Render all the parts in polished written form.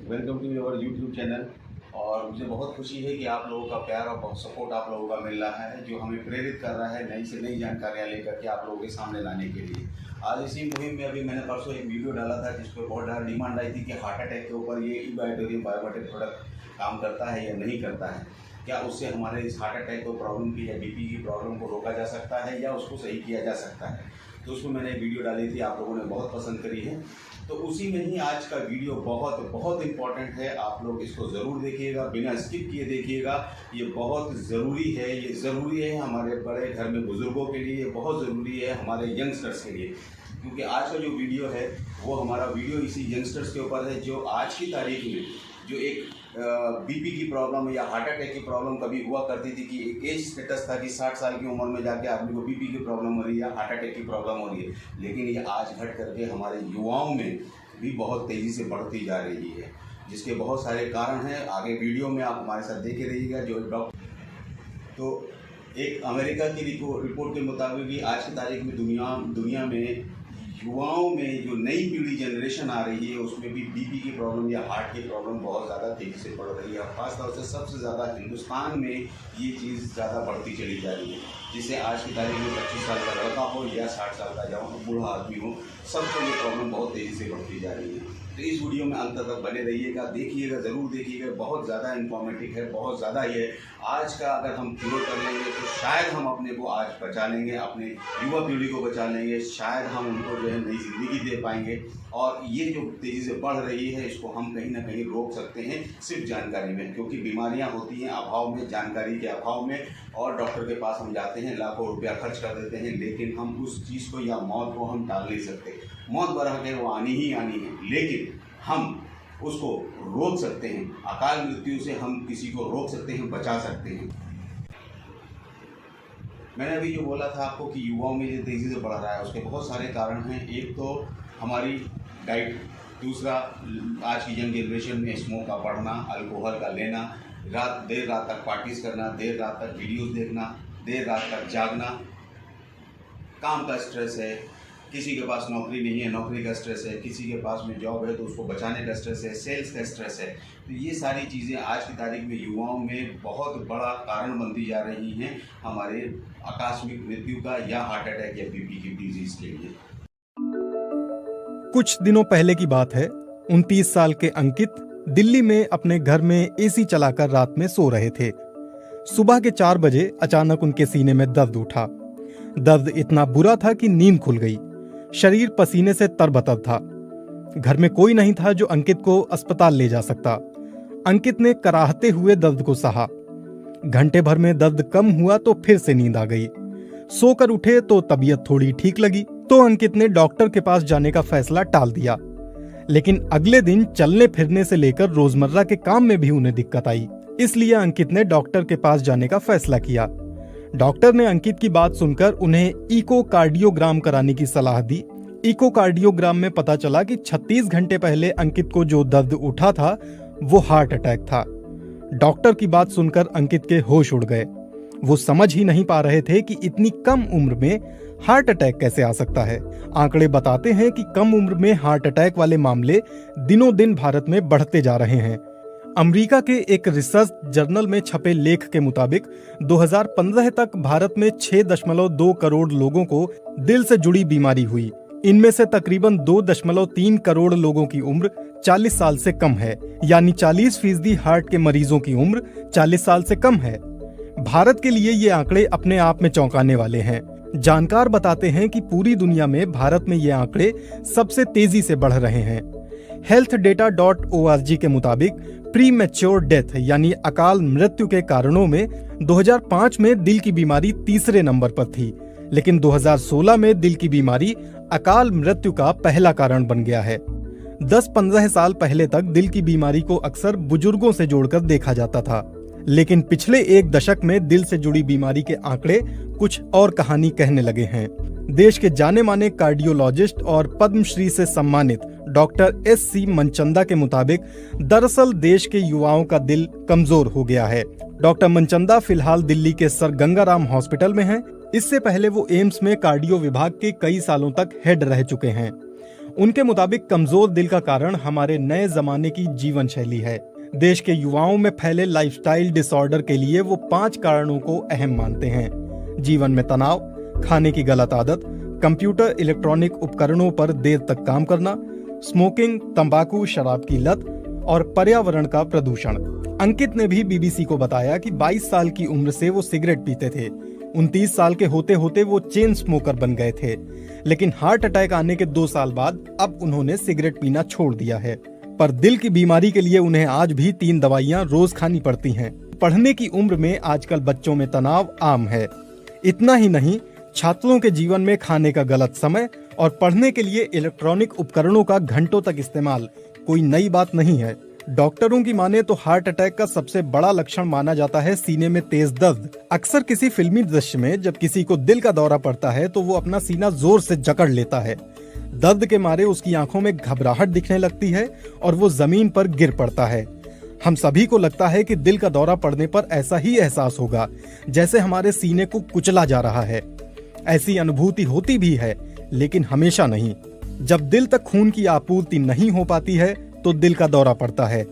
Welcome to your YouTube channel. और मुझे बहुत खुशी है कि आप लोगों का प्यार और बहुत सपोर्ट आप लोगों का मिल रहा है, जो हमें प्रेरित कर रहा है नई से नई जानकारियाँ लेकर के आप लोगों के सामने लाने के लिए। आज इसी मुहिम में अभी मैंने परसों एक वीडियो डाला था जिस पर बहुत ज़्यादा डिमांड आई थी कि हार्ट अटैक के ऊपर ये ई-बायोटोरियम बायोमेट्रिक प्रोडक्ट काम करता है या नहीं करता है, क्या उससे हमारे इस हार्ट अटैक को प्रॉब्लम की या बीपी की प्रॉब्लम को रोका जा सकता है या उसको सही किया जा सकता है। तो उसमें मैंने वीडियो डाली थी, आप लोगों ने बहुत पसंद करी है। तो उसी में ही आज का वीडियो बहुत इम्पॉर्टेंट है। आप लोग इसको ज़रूर देखिएगा, बिना स्किप किए देखिएगा। ये बहुत ज़रूरी है, ये ज़रूरी है हमारे बड़े घर में बुज़ुर्गों के लिए, ये बहुत ज़रूरी है हमारे यंगस्टर्स के लिए, क्योंकि आज का जो वीडियो है वो हमारा वीडियो इसी यंगस्टर्स के ऊपर है, जो आज की तारीख में जो एक बीपी की प्रॉब्लम या हार्ट अटैक की प्रॉब्लम कभी हुआ करती थी कि एक एज स्टेटस था कि 60 साल की उम्र में जाके आदमी को बीपी की प्रॉब्लम हो रही है या हार्ट अटैक की प्रॉब्लम हो रही है, लेकिन ये आज घट करके हमारे युवाओं में भी बहुत तेज़ी से बढ़ती जा रही है, जिसके बहुत सारे कारण हैं। आगे वीडियो में आप हमारे साथ देखे रहिएगा। जो डॉक्टर तो एक अमेरिका की रिपोर्ट के मुताबिक भी आज की तारीख में दुनिया में युवाओं में जो नई पीढ़ी जनरेशन आ रही है उसमें भी बीपी की प्रॉब्लम या हार्ट की प्रॉब्लम बहुत ज़्यादा तेज़ी से बढ़ रही है। खासतौर से सबसे ज़्यादा हिंदुस्तान में ये चीज़ ज़्यादा बढ़ती चली जा रही है, जिससे आज की तारीख में 25 साल का लड़का हो या 60 साल का जवान बूढ़ा आदमी हो, सबको ये प्रॉब्लम बहुत तेज़ी से बढ़ती जा रही है। तो इस वीडियो में अंत तक बने रहिएगा, देखिएगा, ज़रूर देखिएगा। बहुत ज़्यादा इन्फॉर्मेटिव है, बहुत ज़्यादा ये आज का अगर हम पूरा कर लेंगे तो शायद हम अपने को आज बचा लेंगे, अपने युवा पीढ़ी को बचा लेंगे, शायद हम उनको जो है नई ज़िंदगी दे पाएंगे। और ये जो तेज़ी से बढ़ रही है इसको हम कहीं ना कहीं रोक सकते हैं सिर्फ जानकारी में, क्योंकि बीमारियां होती हैं अभाव में, जानकारी के अभाव में। और डॉक्टर के पास हम जाते हैं, लाखों रुपया खर्च कर देते हैं, लेकिन हम उस चीज़ को या मौत को हम टाल नहीं सकते। मौत बराबर वो आनी ही आनी है, लेकिन हम उसको रोक सकते हैं। अकाल मृत्यु से हम किसी को रोक सकते हैं, बचा सकते हैं। मैंने अभी जो बोला था आपको कि युवाओं में ये तेज़ी से बढ़ रहा है, उसके बहुत सारे कारण हैं। एक तो हमारी डाइट, दूसरा आज की यंग जनरेशन में स्मोक का बढ़ना, अल्कोहल का लेना, देर रात तक पार्टीज करना, देर रात तक वीडियोस देखना, देर रात तक जागना, काम का स्ट्रेस है, किसी के पास नौकरी नहीं है, नौकरी का स्ट्रेस है, किसी के पास में जॉब है तो उसको बचाने का स्ट्रेस है, सेल्स का स्ट्रेस है। तो ये सारी चीज़ें आज की तारीख में युवाओं में बहुत बड़ा कारण बनती जा रही हैं हमारे आकस्मिक मृत्यु का या हार्ट अटैक या बीपी की डिजीज के लिए। कुछ दिनों पहले की बात है। 29 साल के अंकित दिल्ली में अपने घर में एसी चलाकर रात में सो रहे थे। सुबह के 4 बजे अचानक उनके सीने में दर्द उठा। दर्द इतना बुरा था कि नींद खुल गई। शरीर पसीने से तरबतर था। घर में कोई नहीं था जो अंकित को अस्पताल ले जा सकता। अंकित ने कराहते हुए दर्द को सहा। घंटे भर में दर्द कम हुआ तो फिर से नींद आ गई। सोकर उठे तो तबीयत थोड़ी ठीक लगी, तो अंकित ने डॉक्टर के पास जाने का फैसला टाल दिया। लेकिन अगले दिन चलने फिरने से लेकर रोजमर्रा के काम में भी उन्हें दिक्कत आई। इसलिए अंकित ने डॉक्टर के पास जाने का फैसला किया। डॉक्टर ने अंकित की बात सुनकर उन्हें इकोकार्डियोग्राम कराने की सलाह दी। इकोकार्डियोग्राम में पता चला कि 36 घंटे पहले अंकित को जो दर्द उठा था वो हार्ट अटैक था। डॉक्टर की बात सुनकर अंकित के होश उड़ गए। वो समझ ही नहीं पा रहे थे कि इतनी कम उम्र में हार्ट अटैक कैसे आ सकता है। आंकड़े बताते हैं कि कम उम्र में हार्ट अटैक वाले मामले दिनों दिन भारत में बढ़ते जा रहे हैं। अमेरिका के एक रिसर्च जर्नल में छपे लेख के मुताबिक 2015 तक भारत में 6.2 करोड़ लोगों को दिल से जुड़ी बीमारी हुई। इनमें से तकरीबन 2.3 करोड़ लोगों की उम्र 40 साल से कम है, यानी 40% हार्ट के मरीजों की उम्र 40 साल से कम है। भारत के लिए ये आंकड़े अपने आप में चौंकाने वाले हैं। जानकार बताते हैं कि पूरी दुनिया में भारत में ये आंकड़े सबसे तेजी से बढ़ रहे हैं। healthdata.org के मुताबिक प्री मैच्योर डेथ यानी अकाल मृत्यु के कारणों में 2005 में दिल की बीमारी तीसरे नंबर पर थी, लेकिन 2016 में दिल की बीमारी अकाल मृत्यु का पहला कारण बन गया है। 10-15 साल पहले तक दिल की बीमारी को अक्सर बुजुर्गों से जोड़कर देखा जाता था, लेकिन पिछले एक दशक में दिल से जुड़ी बीमारी के आंकड़े कुछ और कहानी कहने लगे हैं। देश के जाने माने कार्डियोलॉजिस्ट और पद्मश्री से सम्मानित डॉक्टर S.C. मनचंदा के मुताबिक दरअसल देश के युवाओं का दिल कमजोर हो गया है। डॉक्टर मनचंदा फिलहाल दिल्ली के सर गंगाराम हॉस्पिटल में हैं। इससे पहले वो एम्स में कार्डियो विभाग के कई सालों तक हेड रह चुके हैं। उनके मुताबिक कमजोर दिल का कारण हमारे नए जमाने की जीवन शैली है। देश के युवाओं में फैले लाइफस्टाइल डिसऑर्डर के लिए वो 5 कारणों को अहम मानते हैं। जीवन में तनाव, खाने की गलत आदत, कंप्यूटर इलेक्ट्रॉनिक उपकरणों पर देर तक काम करना, स्मोकिंग, तंबाकू, शराब की लत और पर्यावरण का प्रदूषण। अंकित ने भी बीबीसी को बताया कि 22 साल की उम्र से वो सिगरेट पीते थे। 29 साल के होते होते वो चेन स्मोकर बन गए थे, लेकिन हार्ट अटैक आने के 2 साल बाद अब उन्होंने सिगरेट पीना छोड़ दिया है। पर दिल की बीमारी के लिए उन्हें आज भी 3 दवाइयां रोज खानी पड़ती हैं। पढ़ने की उम्र में आजकल बच्चों में तनाव आम है। इतना ही नहीं, छात्रों के जीवन में खाने का गलत समय और पढ़ने के लिए इलेक्ट्रॉनिक उपकरणों का घंटों तक इस्तेमाल कोई नई बात नहीं है। डॉक्टरों की माने तो हार्ट अटैक का सबसे बड़ा लक्षण माना जाता है सीने में तेज दर्द। अक्सर किसी फिल्मी दृश्य में जब किसी को दिल का दौरा पड़ता है तो वो अपना सीना जोर से जकड़ लेता है। दर्द के मारे उसकी आंखों में घबराहट दिखने लगती है और वो जमीन पर गिर पड़ता है। हम सभी को लगता है कि दिल का दौरा पड़ने पर ऐसा ही एहसास होगा जैसे हमारे सीने को कुचला जा रहा है। ऐसी अनुभूति होती भी है, लेकिन हमेशा नहीं। जब दिल तक खून की आपूर्ति नहीं हो पाती है तो दिल का दौरा पड़ता है।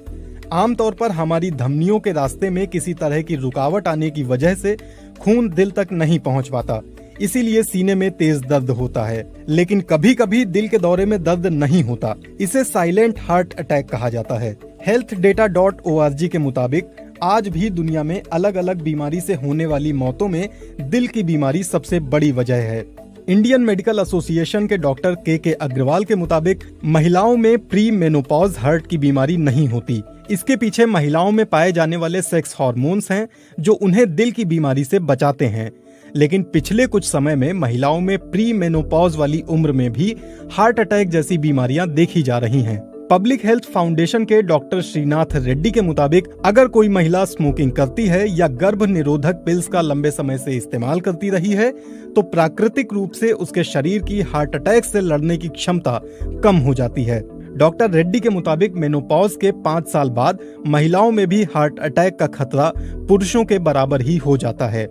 आमतौर पर हमारी धमनियों के रास्ते में किसी तरह की रुकावट आने की वजह से खून दिल तक नहीं पहुंच पाता, इसीलिए सीने में तेज दर्द होता है। लेकिन कभी कभी दिल के दौरे में दर्द नहीं होता, इसे साइलेंट हार्ट अटैक कहा जाता है। healthdata.org के मुताबिक आज भी दुनिया में अलग अलग बीमारी से होने वाली मौतों में दिल की बीमारी सबसे बड़ी वजह है। इंडियन मेडिकल एसोसिएशन के डॉक्टर के अग्रवाल के मुताबिक महिलाओं में प्री मेनोपॉज हार्ट की बीमारी नहीं होती। इसके पीछे महिलाओं में पाए जाने वाले सेक्स हार्मोन्स हैं जो उन्हें दिल की बीमारी से बचाते हैं। लेकिन पिछले कुछ समय में महिलाओं में प्री मेनोपॉज वाली उम्र में भी हार्ट अटैक जैसी बीमारियां देखी जा रही हैं। पब्लिक हेल्थ फाउंडेशन के डॉक्टर श्रीनाथ रेड्डी के मुताबिक अगर कोई महिला स्मोकिंग करती है या गर्भ निरोधक पिल्स का लंबे समय से इस्तेमाल करती रही है तो प्राकृतिक रूप से उसके शरीर की हार्ट अटैक से लड़ने की क्षमता कम हो जाती है। डॉक्टर रेड्डी के मुताबिक मेनोपॉज के 5 साल बाद महिलाओं में भी हार्ट अटैक का खतरा पुरुषों के बराबर ही हो जाता है।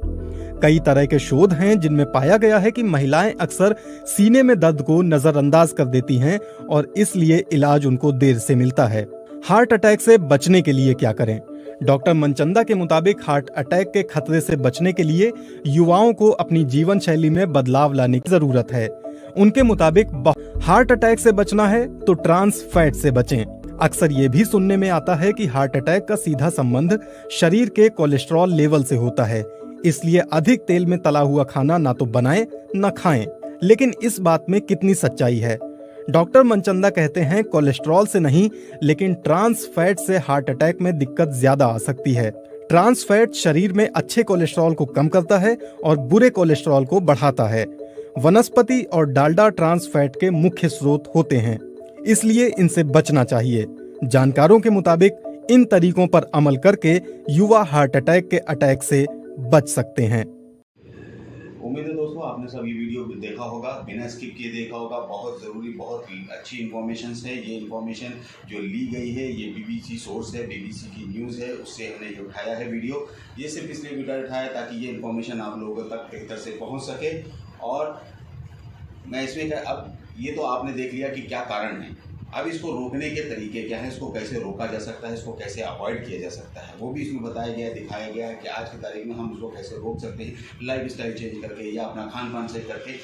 कई तरह के शोध हैं जिनमें पाया गया है कि महिलाएं अक्सर सीने में दर्द को नजरअंदाज कर देती हैं और इसलिए इलाज उनको देर से मिलता है। हार्ट अटैक से बचने के लिए क्या करें? डॉक्टर मनचंदा के मुताबिक हार्ट अटैक के खतरे से बचने के लिए युवाओं को अपनी जीवन शैली में बदलाव लाने की जरूरत है। उनके मुताबिक हार्ट अटैक से बचना है तो ट्रांस फैट से बचें। अक्सर ये भी सुनने में आता है कि हार्ट अटैक का सीधा संबंध शरीर के कोलेस्ट्रॉल लेवल से होता है, इसलिए अधिक तेल में तला हुआ खाना ना तो बनाएं न खाएं। लेकिन इस बात में कितनी सच्चाई है? डॉक्टर मनचंदा कहते हैं कोलेस्ट्रॉल से नहीं, लेकिन ट्रांस फैट से हार्ट अटैक में दिक्कत ज्यादा आ सकती है। ट्रांस फैट शरीर में अच्छे कोलेस्ट्रॉल को कम करता है और बुरे कोलेस्ट्रॉल को बढ़ाता है। वनस्पति और डालडा ट्रांस फैट के मुख्य स्रोत होते हैं, इसलिए इनसे बचना चाहिए। जानकारों के मुताबिक इन तरीकों पर अमल करके युवा हार्ट अटैक के अटैक से बच सकते हैं। उम्मीद है दोस्तों आपने सब ये वीडियो देखा होगा, बिना स्किप किए देखा होगा। बहुत ज़रूरी, बहुत अच्छी इन्फॉर्मेशन है। ये इन्फॉर्मेशन जो ली गई है ये बीबीसी सोर्स है, बीबीसी की न्यूज़ है, उससे हमने ये उठाया है वीडियो। ये सिर्फ इसलिए वीडियो उठाया ताकि ये इन्फॉर्मेशन आप लोगों तक बेहतर से पहुँच सके। और मैं इसमें अब ये तो आपने देख लिया कि क्या कारण है, अब इसको रोकने के तरीके क्या हैं, इसको कैसे रोका जा सकता है, इसको कैसे अवॉइड किया जा सकता है, वो भी इसमें बताया गया है, दिखाया गया है कि आज की तारीख में हम उसको कैसे रोक सकते हैं, लाइफ स्टाइल चेंज करके या अपना खान पान सही करके,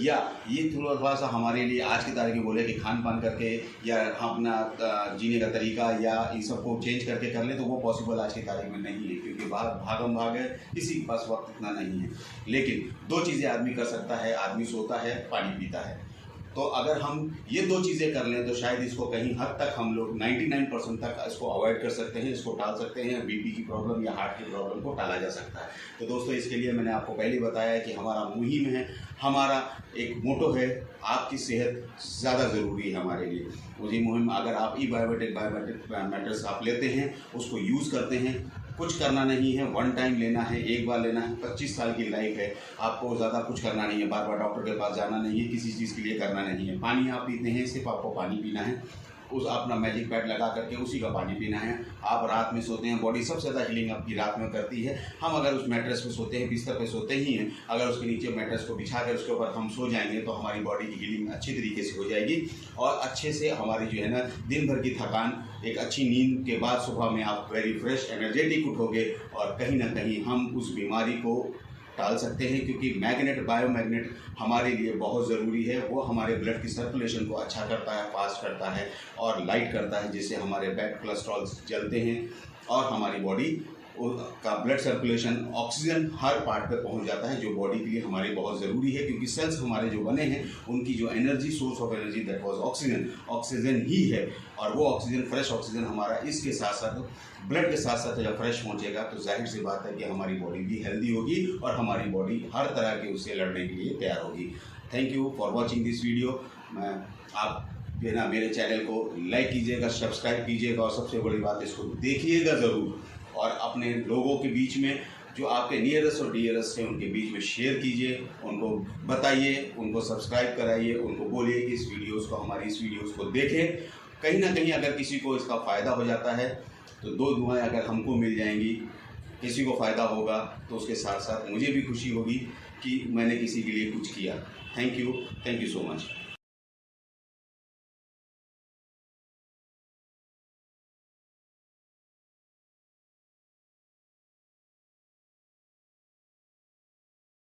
या ये थोड़ा सा हमारे लिए आज की तारीख में बोले कि खान पान करके या हम अपना जीने का तरीका या इन सबको चेंज करके कर लें, तो वो पॉसिबल आज की तारीख में नहीं है, क्योंकि भागम भाग है, किसी के पास वक्त इतना नहीं है। लेकिन 2 चीज़ें आदमी कर सकता है, आदमी सोता है, पानी पीता है। तो अगर हम ये 2 चीज़ें कर लें तो शायद इसको कहीं हद तक हम लोग 99% तक इसको अवॉइड कर सकते हैं, इसको टाल सकते हैं। बीपी की प्रॉब्लम या हार्ट की प्रॉब्लम को टाला जा सकता है। तो दोस्तों इसके लिए मैंने आपको पहले बताया कि हमारा मुहिम है, हमारा एक मोटो है, आपकी सेहत ज़्यादा ज़रूरी है हमारे लिए। वही मुहिम अगर आप बायोमेट्रिक मैटर्स आप लेते हैं, उसको यूज़ करते हैं, कुछ करना नहीं है, 1 टाइम लेना है, एक बार लेना है। 25 साल की लाइफ है, आपको ज़्यादा कुछ करना नहीं है, बार बार डॉक्टर के पास जाना नहीं है, किसी चीज़ के लिए करना नहीं है। पानी आप पीते हैं, सिर्फ आपको पानी पीना है। उस अपना मैजिक पैड लगा करके उसी का पानी पीना है। आप रात में सोते हैं, बॉडी सबसे ज़्यादा हीलिंग आपकी रात में करती है। हम अगर उस मैट्रेस पे सोते हैं, बिस्तर पे सोते ही हैं, अगर उसके नीचे मैट्रेस को बिछा कर उसके ऊपर हम सो जाएंगे तो हमारी बॉडी की हीलिंग अच्छी तरीके से हो जाएगी और अच्छे से हमारी जो है ना दिन भर की थकान, एक अच्छी नींद के बाद सुबह में आप वेरी फ्रेश एनर्जेटिक उठोगे और कहीं ना कहीं हम उस बीमारी को टाल सकते हैं, क्योंकि मैग्नेट, बायोमैग्नेट हमारे लिए बहुत ज़रूरी है। वो हमारे ब्लड की सर्कुलेशन को अच्छा करता है, फास्ट करता है और लाइट करता है, जिससे हमारे बैड कोलेस्ट्रॉल जलते हैं और हमारी बॉडी का ब्लड सर्कुलेशन, ऑक्सीजन हर पार्ट पे पहुंच जाता है, जो बॉडी के लिए हमारे बहुत ज़रूरी है। क्योंकि सेल्स हमारे जो बने हैं उनकी जो energy, source of energy that was oxygen, oxygen ही है। और वो ऑक्सीजन, फ्रेश ऑक्सीजन हमारा इसके साथ साथ ब्लड के साथ साथ जब फ्रेश पहुंचेगा तो जाहिर सी बात है कि हमारी बॉडी भी हेल्दी होगी और हमारी बॉडी हर तरह के उससे लड़ने के लिए तैयार होगी। Thank you for watching this video. आप जो है ना मेरे चैनल को लाइक कीजिएगा, सब्सक्राइब कीजिएगा और सबसे बड़ी बात, इसको देखिएगा ज़रूर और अपने लोगों के बीच में, जो आपके नियरेस्ट और डियरेस्ट हैं, उनके बीच में शेयर कीजिए, उनको बताइए, उनको सब्सक्राइब कराइए, उनको बोलिए कि इस वीडियोस को, हमारी इस वीडियोस को देखें। कहीं ना कहीं अगर किसी को इसका फ़ायदा हो जाता है तो 2 दुआएं अगर हमको मिल जाएंगी, किसी को फ़ायदा होगा तो उसके साथ साथ मुझे भी खुशी होगी कि मैंने किसी के लिए कुछ किया। Thank you so much.